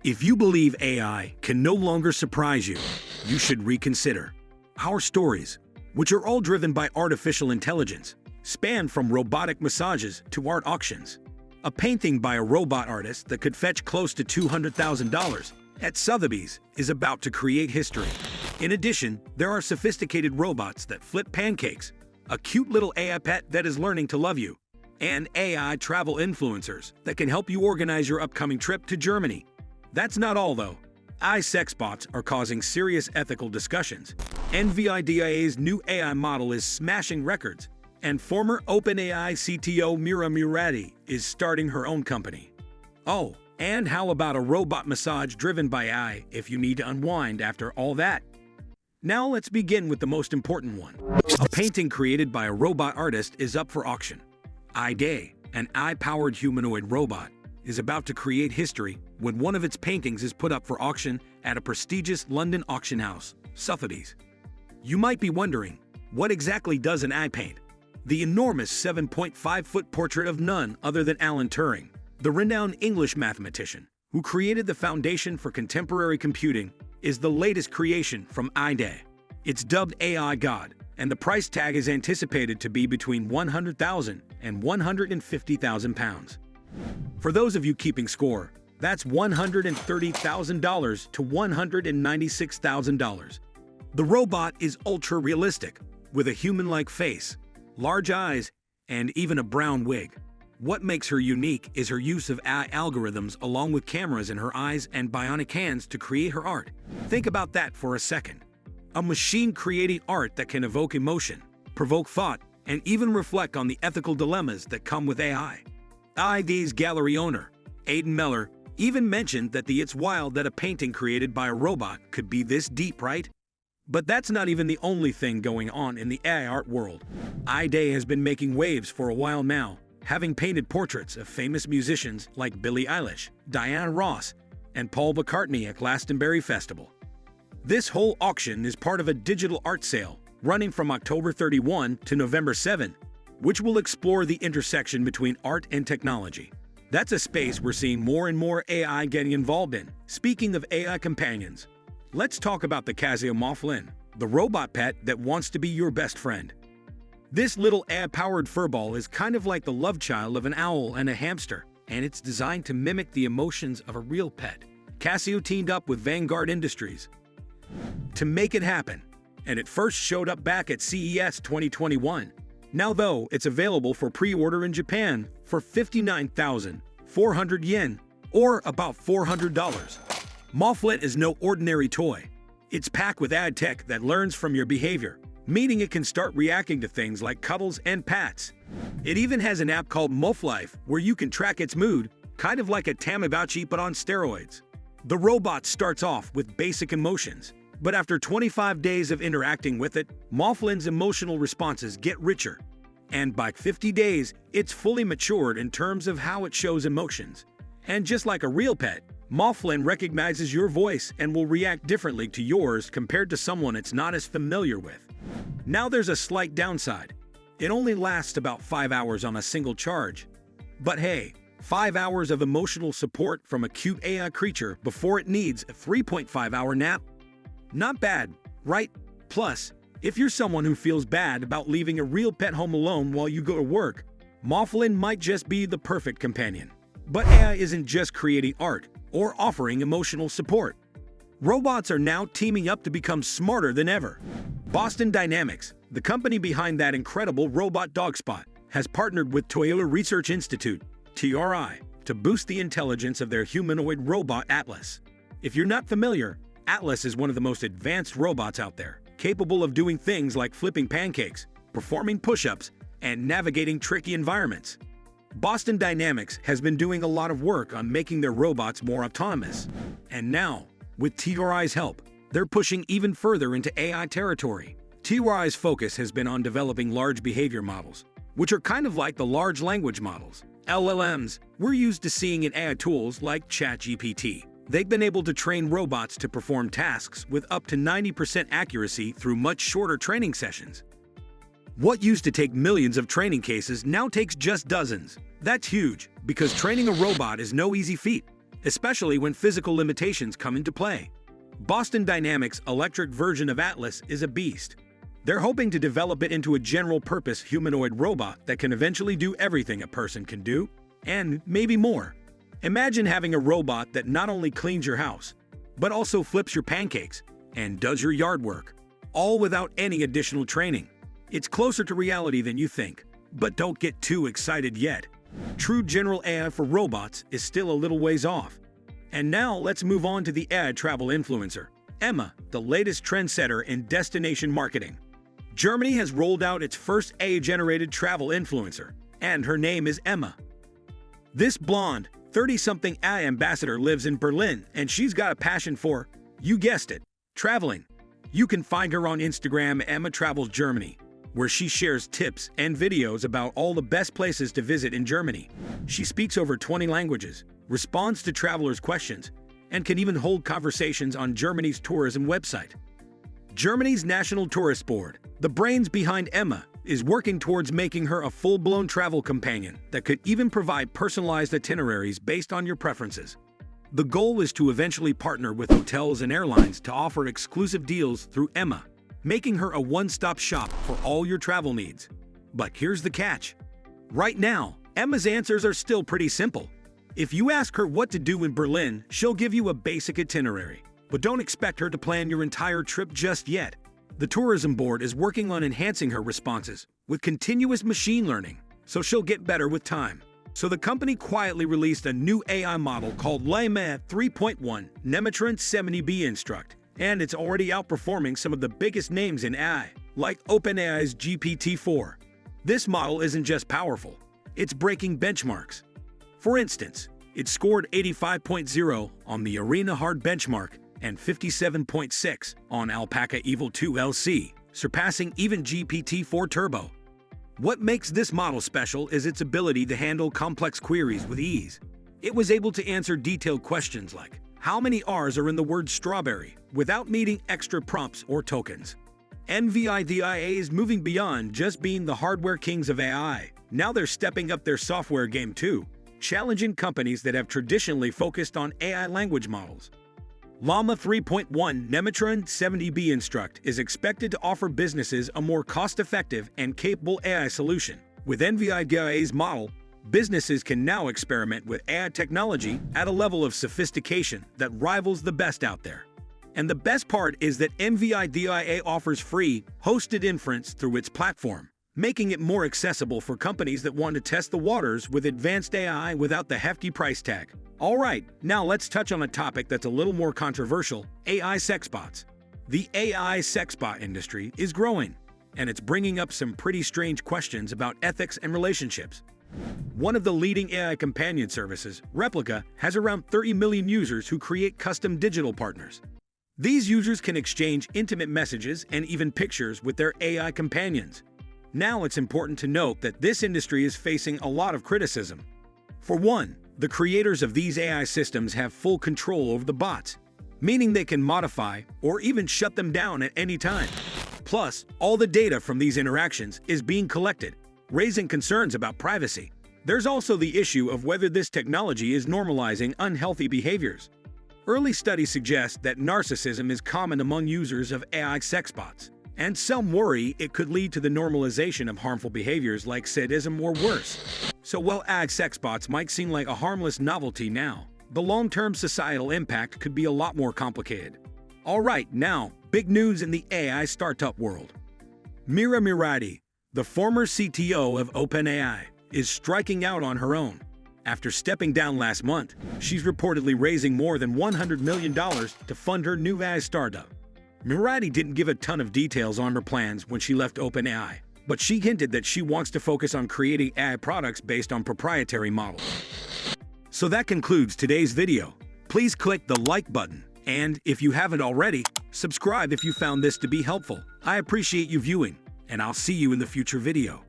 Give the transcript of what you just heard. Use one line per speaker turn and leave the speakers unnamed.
If you believe AI can no longer surprise you, you should reconsider. Our stories, which are all driven by artificial intelligence, span from robotic massages to art auctions. A painting by a robot artist that could fetch close to $200,000 at Sotheby's is about to create history. In addition, there are sophisticated robots that flip pancakes, a cute little AI pet that is learning to love you, and AI travel influencers that can help you organize your upcoming trip to Germany. That's not all, though. AI Sexbots are causing serious ethical discussions. Nvidia's new AI model is smashing records, and former OpenAI CTO Mira Murati is starting her own company. Oh, and how about a robot massage driven by AI if you need to unwind after all that? Now let's begin with the most important one. A painting created by a robot artist is up for auction. AIDA, an AI-powered humanoid robot, is about to create history when one of its paintings is put up for auction at a prestigious London auction house, Sotheby's. You might be wondering, what exactly does an AI paint? The enormous 7.5-foot portrait of none other than Alan Turing, the renowned English mathematician who created the foundation for contemporary computing, is the latest creation from AIDA. It's dubbed AI God, and the price tag is anticipated to be between £100,000 and £150,000. For those of you keeping score, that's $130,000 to $196,000. The robot is ultra-realistic, with a human-like face, large eyes, and even a brown wig. What makes her unique is her use of AI algorithms along with cameras in her eyes and bionic hands to create her art. Think about that for a second. A machine creating art that can evoke emotion, provoke thought, and even reflect on the ethical dilemmas that come with AI. AIDA's gallery owner, Aidan Meller, even mentioned that it's wild that a painting created by a robot could be this deep, right? But that's not even the only thing going on in the AI art world. AIDA has been making waves for a while now, having painted portraits of famous musicians like Billie Eilish, Diana Ross, and Paul McCartney at Glastonbury Festival. This whole auction is part of a digital art sale running from October 31 to November 7, which will explore the intersection between art and technology. That's a space we're seeing more and more AI getting involved in. Speaking of AI companions, let's talk about the Casio Mothman, the robot pet that wants to be your best friend. This little AI-powered furball is kind of like the love child of an owl and a hamster, and it's designed to mimic the emotions of a real pet. Casio teamed up with Vanguard Industries to make it happen, and it first showed up back at CES 2021. Now, though, it's available for pre-order in Japan for 59,400 yen, or about $400. Mothlet is no ordinary toy. It's packed with ad tech that learns from your behavior, meaning it can start reacting to things like cuddles and pats. It even has an app called Mothlife where you can track its mood, kind of like a Tamagotchi but on steroids. The robot starts off with basic emotions, but after 25 days of interacting with it, Mothlin's emotional responses get richer. And by 50 days, it's fully matured in terms of how it shows emotions. And just like a real pet, Mothlin recognizes your voice and will react differently to yours compared to someone it's not as familiar with. Now there's a slight downside. It only lasts about 5 hours on a single charge. But hey, 5 hours of emotional support from a cute AI creature before it needs a 3.5-hour nap? Not bad, right? Plus, if you're someone who feels bad about leaving a real pet home alone while you go to work, Mothlin might just be the perfect companion. But AI isn't just creating art or offering emotional support. Robots are now teaming up to become smarter than ever. Boston Dynamics, the company behind that incredible robot DogSpot, has partnered with Toyota Research Institute, TRI, to boost the intelligence of their humanoid robot Atlas. If you're not familiar, Atlas is one of the most advanced robots out there, capable of doing things like flipping pancakes, performing push-ups, and navigating tricky environments. Boston Dynamics has been doing a lot of work on making their robots more autonomous. And now, with TRI's help, they're pushing even further into AI territory. TRI's focus has been on developing large behavior models, which are kind of like the large language models, LLMs, we're used to seeing in AI tools like ChatGPT. They've been able to train robots to perform tasks with up to 90% accuracy through much shorter training sessions. What used to take millions of training cases now takes just dozens. That's huge, because training a robot is no easy feat. especially when physical limitations come into play. Boston Dynamics' electric version of Atlas is a beast. They're hoping to develop it into a general-purpose humanoid robot that can eventually do everything a person can do, and maybe more. Imagine having a robot that not only cleans your house, but also flips your pancakes and does your yard work, all without any additional training. It's closer to reality than you think, but don't get too excited yet. True general AI for robots is still a little ways off. And now let's move on to the AI travel influencer, Emma, the latest trendsetter in destination marketing. Germany has rolled out its first AI-generated travel influencer, and her name is Emma. This blonde, 30-something AI ambassador lives in Berlin, and she's got a passion for, you guessed it, traveling. You can find her on Instagram, Emma Travels Germany, where she shares tips and videos about all the best places to visit in Germany. She speaks over 20 languages, responds to travelers' questions, and can even hold conversations on Germany's tourism website. Germany's National Tourist Board, the brains behind Emma, is working towards making her a full-blown travel companion that could even provide personalized itineraries based on your preferences. The goal is to eventually partner with hotels and airlines to offer exclusive deals through Emma, making her a one-stop shop for all your travel needs. But here's the catch. Right now, Emma's answers are still pretty simple. If you ask her what to do in Berlin, she'll give you a basic itinerary. But don't expect her to plan your entire trip just yet. The tourism board is working on enhancing her responses with continuous machine learning, so she'll get better with time. So the company quietly released a new AI model called Llama 3.1 Nematron 70B Instruct, and it's already outperforming some of the biggest names in AI, like OpenAI's GPT-4. This model isn't just powerful, it's breaking benchmarks. For instance, it scored 85.0 on the Arena Hard benchmark and 57.6 on Alpaca Evil 2 LC, surpassing even GPT-4 Turbo. What makes this model special is its ability to handle complex queries with ease. It was able to answer detailed questions like, how many R's are in the word strawberry, without needing extra prompts or tokens. Nvidia is moving beyond just being the hardware kings of AI. Now they're stepping up their software game too, challenging companies that have traditionally focused on AI language models. Llama 3.1 Nematron 70B Instruct is expected to offer businesses a more cost-effective and capable AI solution. With Nvidia's model, businesses can now experiment with AI technology at a level of sophistication that rivals the best out there. And the best part is that Nvidia offers free, hosted inference through its platform, making it more accessible for companies that want to test the waters with advanced AI without the hefty price tag. Alright, now let's touch on a topic that's a little more controversial, AI sexbots. The AI sexbot industry is growing, and it's bringing up some pretty strange questions about ethics and relationships. One of the leading AI companion services, Replica, has around 30 million users who create custom digital partners. These users can exchange intimate messages and even pictures with their AI companions. Now it's important to note that this industry is facing a lot of criticism. For one, the creators of these AI systems have full control over the bots, meaning they can modify or even shut them down at any time. Plus, all the data from these interactions is being collected, raising concerns about privacy. There's also the issue of whether this technology is normalizing unhealthy behaviors. Early studies suggest that narcissism is common among users of AI sexbots, and some worry it could lead to the normalization of harmful behaviors like sadism or worse. So while AI sexbots might seem like a harmless novelty now, the long-term societal impact could be a lot more complicated. Alright, now, big news in the AI startup world. Mira Murati, the former CTO of OpenAI, is striking out on her own. After stepping down last month, she's reportedly raising more than $100 million to fund her new AI startup. Murati didn't give a ton of details on her plans when she left OpenAI, but she hinted that she wants to focus on creating AI products based on proprietary models. So that concludes today's video. Please click the like button, and if you haven't already, subscribe if you found this to be helpful. I appreciate you viewing, and I'll see you in the future video.